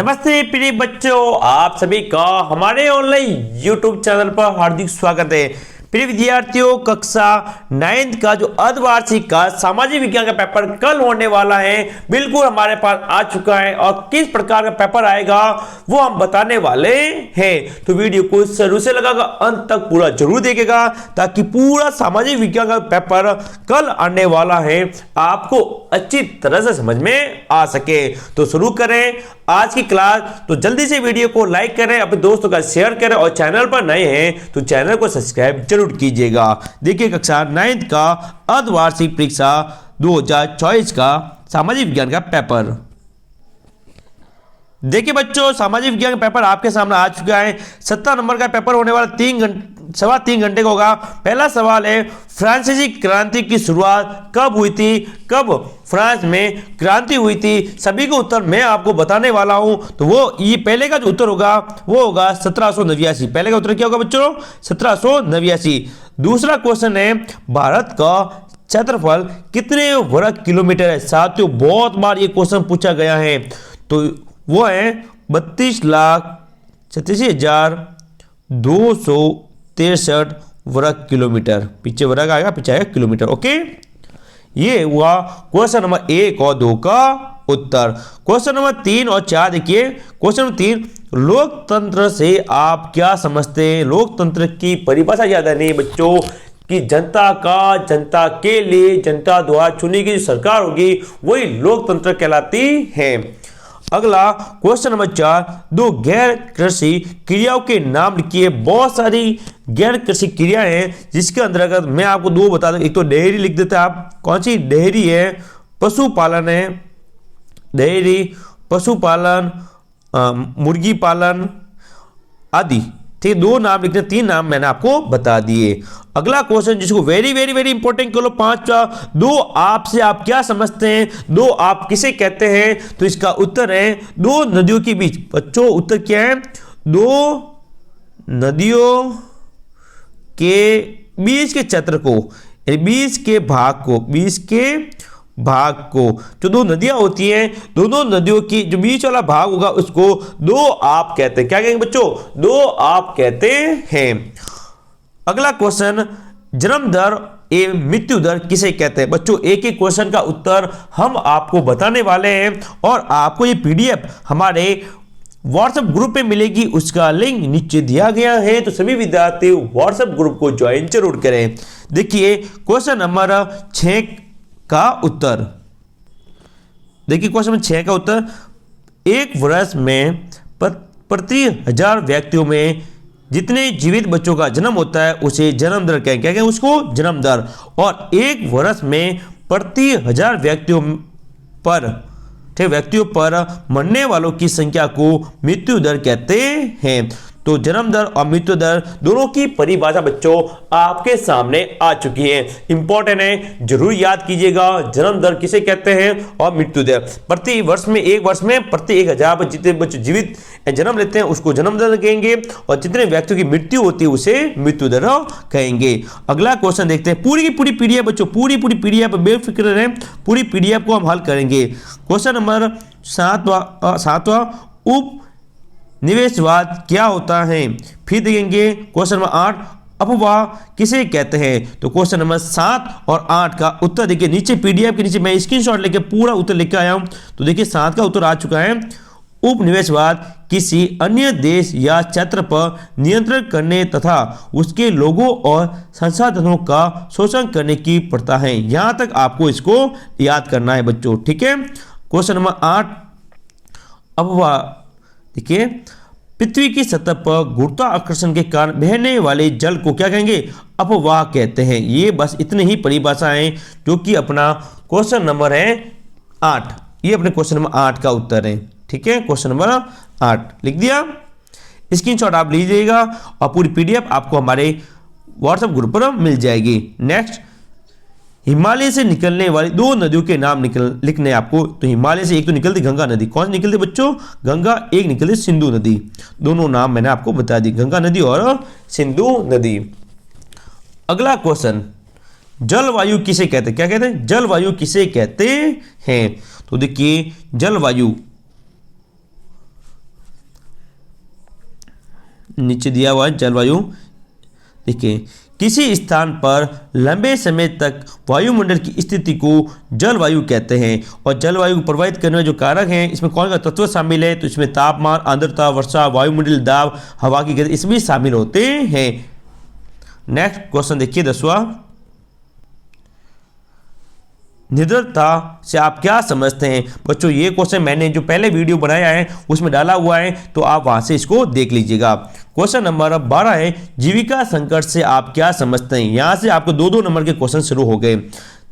नमस्ते प्रिय बच्चों, आप सभी का हमारे ऑनलाइन YouTube चैनल पर हार्दिक स्वागत है। प्रिय विद्यार्थियों, कक्षा 9th का जो अर्धवार्षिक का सामाजिक विज्ञान का पेपर कल होने वाला है, बिल्कुल हमारे पास आ चुका है और किस प्रकार का पेपर आएगा वो हम बताने वाले हैं। तो वीडियो को शुरू से लगाकर अंत तक पूरा जरूर देखेगा ताकि पूरा सामाजिक विज्ञान का पेपर कल आने वाला है आपको अच्छी तरह से समझ में आ सके। तो शुरू करें आज की क्लास। तो जल्दी से वीडियो को लाइक करें, अपने दोस्तों का शेयर करें और चैनल पर नए हैं तो चैनल को सब्सक्राइब जरूर कीजिएगा। देखिए कक्षा 9th का अर्धवार्षिक परीक्षा 2024 का सामाजिक विज्ञान का पेपर। देखिए बच्चों, सामाजिक विज्ञान का पेपर आपके सामने आ चुका है। 17 नंबर का पेपर होने वाला 3.25 घंटे का होगा। पहला सवाल है, फ्रांसीसी क्रांति की शुरुआत कब हुई थी? कब फ्रांस में क्रांति हुई थी? सभी को उत्तर मैं आपको बताने वाला हूं। तो वो ये पहले का जो उत्तर होगा वो होगा 1789। पहले का उत्तर क्या होगा बच्चों? 1789। दूसरा क्वेश्चन है, भारत का क्षेत्रफल कितने वर्ग किलोमीटर है? साथियों, बहुत बार ये क्वेश्चन पूछा गया है। तो वो है 32,87,263 वर्ग किलोमीटर। पीछे वर्ग आएगा, पीछे आएगा किलोमीटर। ओके, ये हुआ क्वेश्चन नंबर 1 और 2 का उत्तर। क्वेश्चन नंबर 3 और 4 देखिए। क्वेश्चन नंबर 3, लोकतंत्र से आप क्या समझते हैं? लोकतंत्र की परिभाषा याद है नहीं बच्चों कि जनता के लिए जनता द्वारा चुनी गई सरकार होगी वही लोकतंत्र कहलाती है। अगला क्वेश्चन नंबर 4, दो गैर कृषि क्रियाओं के नाम लिखिए। बहुत सारी गैर कृषि क्रियाएं हैं जिसके अंतर्गत मैं आपको दो बता दूं। एक तो डेयरी लिख देते हैं आप। कौन सी? डेयरी है। पशुपालन है, डेयरी, पशुपालन, मुर्गी पालन आदि। ठीक है, दो नाम लिखने, 3 नाम मैंने आपको बता दिए। अगला क्वेश्चन जिसको वेरी वेरी वेरी इंपॉर्टेंट कर लो, 5वां, दो आप से आप क्या समझते हैं? दो आप किसे कहते हैं? तो इसका उत्तर है दो नदियों के बीच। बच्चों उत्तर क्या है? दो नदियों के बीच के क्षेत्र को, बीच के भाग को जो दो नदियां होती हैं, दोनों नदियों की जो बीच वाला भाग होगा उसको दो आप कहते हैं। क्या कहेंगे बच्चों? दो आप कहते हैं। अगला क्वेश्चन, जन्म दर एवं मृत्यु दर किसे कहते हैं? बच्चों एक एक क्वेश्चन का उत्तर हम आपको बताने वाले हैं और आपको ये पीडीएफ हमारे व्हाट्सएप ग्रुप पे मिलेगी। उसका लिंक नीचे दिया गया है, तो सभी विद्यार्थी व्हाट्सएप ग्रुप को ज्वाइन जरूर करें। देखिए क्वेश्चन नंबर 6 का उत्तर। देखिए क्वेश्चन नंबर 6 का उत्तर, एक वर्ष में प्रति 1000 व्यक्तियों में जितने जीवित बच्चों का जन्म होता है उसे जन्म दर कहें। क्या कहें उसको? जन्म दर। और एक वर्ष में प्रति 1000 व्यक्तियों पर मरने वालों की संख्या को मृत्यु दर कहते हैं। तो जन्म दर और मृत्यु दर दोनों की परिभाषा बच्चों आपके सामने आ चुकी है। इंपॉर्टेंट है, जरूर याद कीजिएगा। जन्म दर किसे कहते हैं और मृत्यु दर। प्रति वर्ष में, एक वर्ष में प्रति 1000 पर जितने बच्चे जीवित जन्म लेते हैं उसको जन्म दर कहेंगे और जितने व्यक्तियों की मृत्यु होती है उसे मृत्यु दर कहेंगे। अगला क्वेश्चन देखते हैं। पूरी की पूरी पीडीएफ बच्चों, पूरी पीडीएफ बेफिक्र रहें, पूरी पीडीएफ को हम हल करेंगे। क्वेश्चन नंबर 7वां, उपनिवेशवाद क्या होता है? फिर देखेंगे क्वेश्चन नंबर 8, अपवाह किसे कहते हैं? तो क्वेश्चन नंबर 7 और 8 का उत्तर देखिए नीचे पीडीएफ के नीचे मैं स्क्रीनशॉट लेके पूरा उत्तर लेके आया हूं। तो देखिए 7 का उत्तर आ चुका है, उपनिवेशवाद किसी अन्य देश या क्षेत्र पर नियंत्रण करने तथा उसके लोगों और संसाधनों का शोषण करने की प्रथा है। यहां तक आपको इसको याद करना है बच्चों। ठीक है, क्वेश्चन नंबर 8, अपवाह देखिए, पृथ्वी की सतह पर गुरुत्वाकर्षण के कारण बहने वाले जल को क्या कहेंगे? अपवाह कहते हैं। ये बस इतनी ही परिभाषाएं जो कि अपना क्वेश्चन नंबर है 8। ये अपने क्वेश्चन नंबर 8 का उत्तर है। ठीक है, क्वेश्चन नंबर 8 लिख दिया। स्क्रीनशॉट आप लीजिएगा और पूरी पीडीएफ आपको हमारे व्हाट्सएप ग्रुप पर मिल जाएगी। नेक्स्ट, हिमालय से निकलने वाली दो नदियों के नाम लिखने आपको। तो हिमालय से एक तो निकलती गंगा नदी। कौन सी निकलती बच्चों? गंगा। एक निकलती सिंधु नदी। दोनों नाम मैंने आपको बता दी, गंगा नदी और सिंधु नदी। अगला क्वेश्चन, जलवायु किसे कहते हैं? क्या कहते हैं? जलवायु किसे कहते हैं? तो देखिए जलवायु नीचे दिया हुआ है जलवायु। देखिए, किसी स्थान पर लंबे समय तक वायुमंडल की स्थिति को जलवायु कहते हैं। और जलवायु को प्रभावित करने वाले जो कारक हैं, इसमें कौन सा तत्व शामिल है? तो इसमें तापमान, आर्द्रता, वर्षा, वायुमंडलीय दाब, हवा की गति, इसमें शामिल होते हैं। नेक्स्ट क्वेश्चन देखिए 10वां। निडरता से आप क्या समझते हैं? बच्चों, ये क्वेश्चन मैंने जो पहले वीडियो बनाया है उसमें डाला हुआ है, तो आप वहां से इसको देख लीजिएगा। क्वेश्चन नंबर 12 है, जीविका संकट से आप क्या समझते हैं? यहां से आपको 2-2 नंबर के क्वेश्चन शुरू हो गए।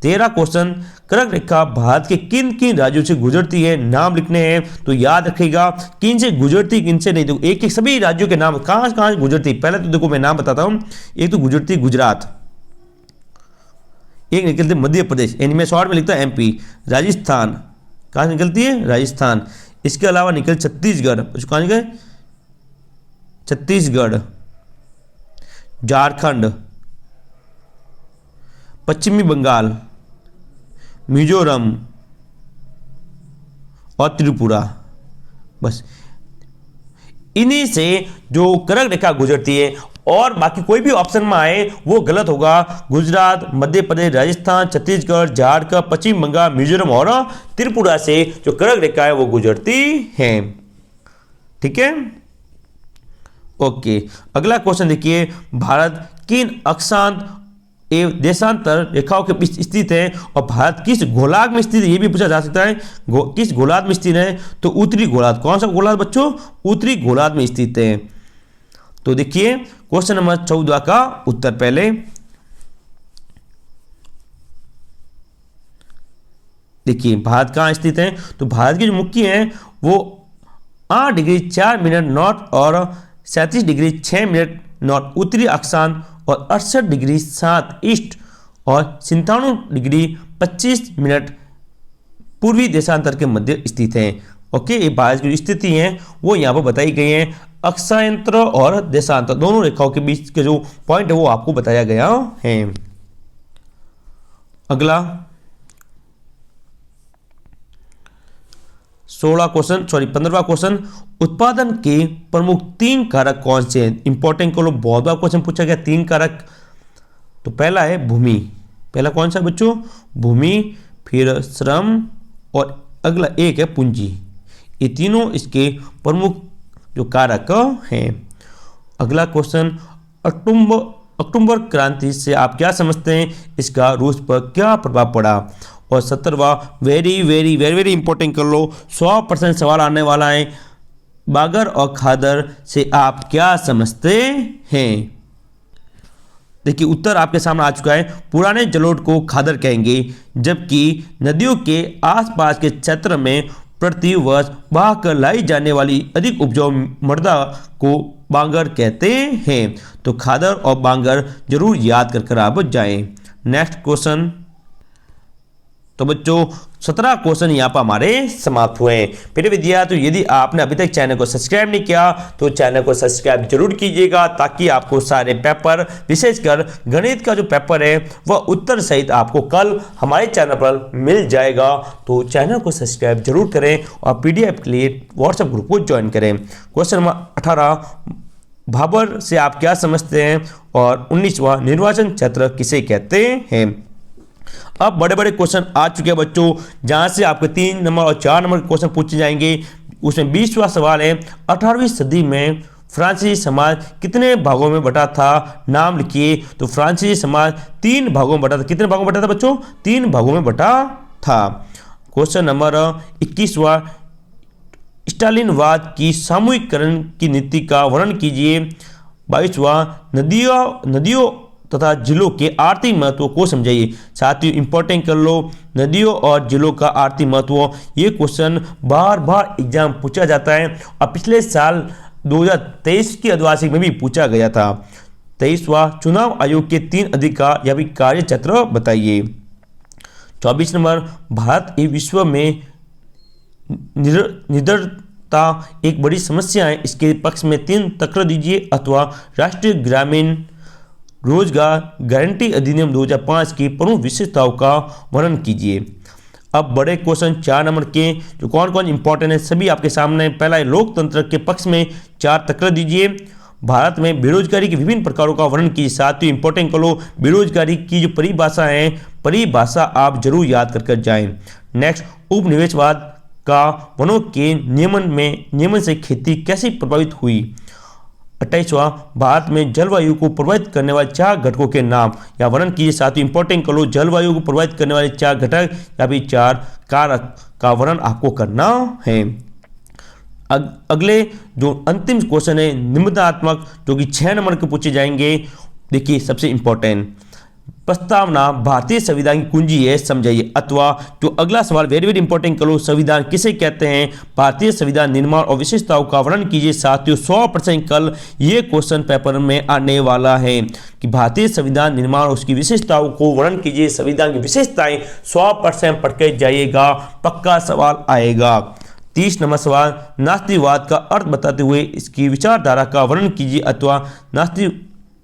13 क्वेश्चन, कर्क रेखा भारत के किन किन राज्यों से गुजरती है? नाम लिखने हैं, तो याद रखिएगा किन से गुजरती, किन से नहीं। तो एक एक सभी राज्यों के नाम कहां कहां गुजरती। पहले तो देखो मैं नाम बताता हूं। एक तो गुजरती गुजरात, एक निकलती मध्य प्रदेश, यानी मैं शॉर्ट में लिखता हूं एमपी। राजस्थान, कहां से निकलती है? राजस्थान। इसके अलावा निकल छत्तीसगढ़, कहां निकल? छत्तीसगढ़, झारखंड, पश्चिमी बंगाल, मिजोरम और त्रिपुरा। बस इन्हीं से जो कर्क रेखा गुजरती है, और बाकी कोई भी ऑप्शन में आए वो गलत होगा। गुजरात, मध्य प्रदेश, राजस्थान, छत्तीसगढ़, झारखंड, पश्चिम बंगाल, मिजोरम और त्रिपुरा से जो कर्क रेखा है वो गुजरती है। ठीक है, ओके। अगला क्वेश्चन देखिए, भारत किन अक्षांश एवं देशांतर रेखाओं के बीच स्थित है? और भारत किस गोलार्ध में स्थित है, ये भी पूछा जा सकता है। किस गोलार्ध में स्थित है? तो उत्तरी गोलार्ध। कौन सा गोलार्ध बच्चों? उत्तरी गोलार्ध में स्थित है। तो देखिए क्वेश्चन नंबर 14 का उत्तर पहले देखिए, भारत कहां स्थित है? तो भारत की जो मुख्य है वो 8 डिग्री 4 मिनट नॉर्थ और 37 डिग्री 6 मिनट नॉर्थ उत्तरी अक्षांश और 68 डिग्री 7 ईस्ट और 97 डिग्री 25 मिनट पूर्वी देशांतर के मध्य स्थित है। ओके, ये भारत की स्थिति है वो यहाँ पर बताई गई है। अक्षांतर और देशांतर दोनों रेखाओं के बीच के जो पॉइंट है वो आपको बताया गया है। अगला 15वां क्वेश्चन, उत्पादन के प्रमुख 3 कारक कौन से हैं? इंपॉर्टेंट को बहुत बार क्वेश्चन पूछा गया 3 कारक। तो पहला है भूमि। पहला कौन सा बच्चों? भूमि, फिर श्रम और अगला एक है पूंजी। ये तीनों इसके प्रमुख जो कारक हैं। अगला क्वेश्चन, अक्टूबर क्रांति से आप क्या समझते हैं? इसका रूस पर क्या प्रभाव पड़ा? और 17वां very very very very important कर लो, 100% सवाल आने वाला है। बागर और खादर से आप क्या समझते हैं? देखिए उत्तर आपके सामने आ चुका है। पुराने जलोढ़ को खादर कहेंगे, जबकि नदियों के आसपास के क्षेत्र में प्रति वर्ष बहाकर लाई जाने वाली अधिक उपजाऊ मृदा को बांगर कहते हैं। तो खादर और बांगर जरूर याद कर आप जाएं। Next question. तो बच्चों 17 क्वेश्चन यहाँ पर हमारे समाप्त हुए हैं। प्रिय विद्यार्थियों, यदि आपने अभी तक चैनल को सब्सक्राइब नहीं किया तो चैनल को सब्सक्राइब जरूर कीजिएगा, ताकि आपको सारे पेपर, विशेषकर गणित का जो पेपर है वह उत्तर सहित आपको कल हमारे चैनल पर मिल जाएगा। तो चैनल को सब्सक्राइब जरूर करें और PDF के लिए व्हाट्सएप ग्रुप को ज्वाइन करें। क्वेश्चन नंबर 18, भाबर से आप क्या समझते हैं? और 19वां, निर्वाचन क्षेत्र किसे कहते हैं? अब बड़े बड़े क्वेश्चन आ चुके हैं बच्चों, जहां से आपके 3 नंबर और 4 नंबर के क्वेश्चन पूछे जाएंगे। उसमें 20वां सवाल है, 18वीं सदी में फ्रांसीसी समाज कितने भागों में बटा था? नाम लिखिए। तो फ्रांसीसी समाज 3 भागों में बटा था। कितने भागों में बटा था बच्चों? 3 भागों में बटा था। क्वेश्चन नंबर 21वां, स्टालिनवाद की सामूहिकरण की नीति का वर्णन कीजिए। 22वां, नदियों तथा जिलों के आर्थिक महत्व को समझाइए। साथियों इंपॉर्टेंट कर लो, नदियों और जिलों का आर्थिक महत्व, ये क्वेश्चन बार बार एग्जाम पूछा जाता है और पिछले साल 2023 की अर्धवार्षिक में भी पूछा गया था। 23वां, चुनाव आयोग के 3 अधिकार या भी कार्य क्षेत्र बताइए। 24 नंबर, भारत एवं विश्व में निरंतरता एक बड़ी समस्या है, इसके पक्ष में 3 तर्क दीजिए, अथवा राष्ट्रीय ग्रामीण रोजगार गारंटी अधिनियम 2005 की प्रमुख विशेषताओं का वर्णन कीजिए। अब बड़े क्वेश्चन 4 नंबर के जो कौन कौन इंपॉर्टेंट है सभी आपके सामने। पहला है, लोकतंत्र के पक्ष में 4 तर्क दीजिए। भारत में बेरोजगारी के विभिन्न प्रकारों का वर्णन कीजिए। साथियों इंपॉर्टेंट करो, बेरोजगारी की जो परिभाषा है, परिभाषा आप जरूर याद कर जाएं। नेक्स्ट, उपनिवेशवाद का वनों के नियमन से खेती कैसे प्रभावित हुई। 28वां, भारत में जलवायु को प्रभावित करने वाले 4 घटकों के नाम या वर्णन कीजिए। साथियों इंपॉर्टेंट करो, जलवायु को प्रभावित करने वाले 4 घटक या भी 4 कारक का वर्णन आपको करना है। अगले जो अंतिम क्वेश्चन है निबंधात्मक, जो कि 6 नंबर के पूछे जाएंगे। देखिए सबसे इंपॉर्टेंट, प्रस्तावना भारतीय संविधान की कुंजी है, समझाइए। अथवा जो अगला सवाल वेरी वेरी इंपॉर्टेंट करो, संविधान किसे कहते हैं, भारतीय संविधान निर्माण और विशेषताओं का वर्णन कीजिए। साथियों 100% कल ये क्वेश्चन पेपर में आने वाला है कि भारतीय संविधान निर्माण और उसकी विशेषताओं को वर्णन कीजिए। संविधान की विशेषताएं 100% पढ़ के जाइएगा, पक्का सवाल आएगा। 30 नंबर सवाल, नास्तिकवाद का अर्थ बताते हुए इसकी विचारधारा का वर्णन कीजिए। अथवा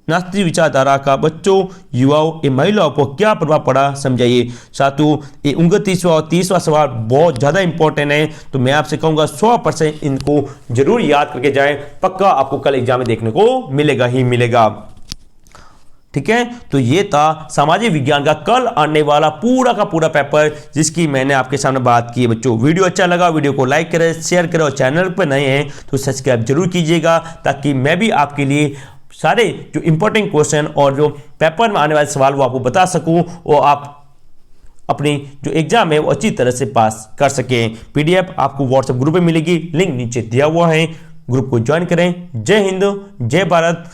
नास्तिक विचारधारा का बच्चों, युवाओं एवं महिलाओं पर क्या प्रभाव पड़ा, समझाइए। साथियों ये 29वां और 30वां सवाल बहुत ज़्यादा इंपॉर्टेंट है, तो मैं आपसे कहूँगा 100% इनको जरूर याद करके जाएं, पक्का आपको कल एग्जाम में देखने को मिलेगा ही मिलेगा। ठीक है, तो ये था सामाजिक विज्ञान का कल आने वाला पूरा का पूरा पेपर, जिसकी मैंने आपके सामने बात की है। बच्चों वीडियो अच्छा लगा, वीडियो को लाइक करें, शेयर करें, और चैनल पर नए हैं तो सब्सक्राइब जरूर कीजिएगा, ताकि मैं भी आपके लिए सारे जो इंपॉर्टेंट क्वेश्चन और जो पेपर में आने वाले सवाल वो आपको बता सकूं, और आप अपनी जो एग्जाम है वो अच्छी तरह से पास कर सकें। PDF आपको व्हाट्सएप ग्रुप में मिलेगी, लिंक नीचे दिया हुआ है, ग्रुप को ज्वाइन करें। जय हिंद, जय भारत,